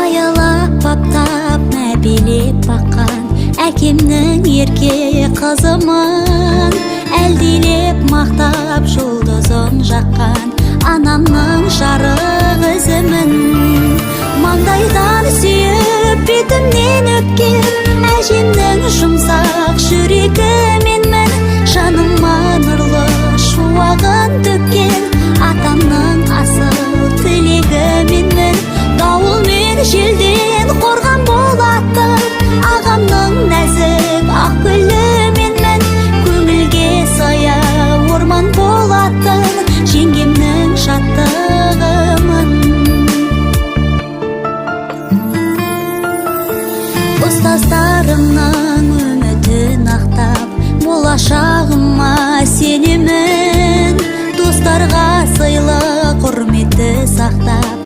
аялап баптап мәбелеп баққан әкемнің ерке қызымын, әлдилеп мақтап жұлдызын жаққан анамның жарық ізімін. Маңдайдан сүйіп бетімнен өпкен әжемнің жұмсақ жүрегі менмін. Жаныма нұрлы шуағын төккен атамның асыл тілегі менмін. Дауыл мен желден қорған болатын ағамның нәзік ақ гүлі менмін. Көңілге сая орман болатын жеңгемнің шаттығымын. Ұстаздарымның үмітін ақтап, болашағыма сенемін. Достарға сыйлы құрметті сақтап,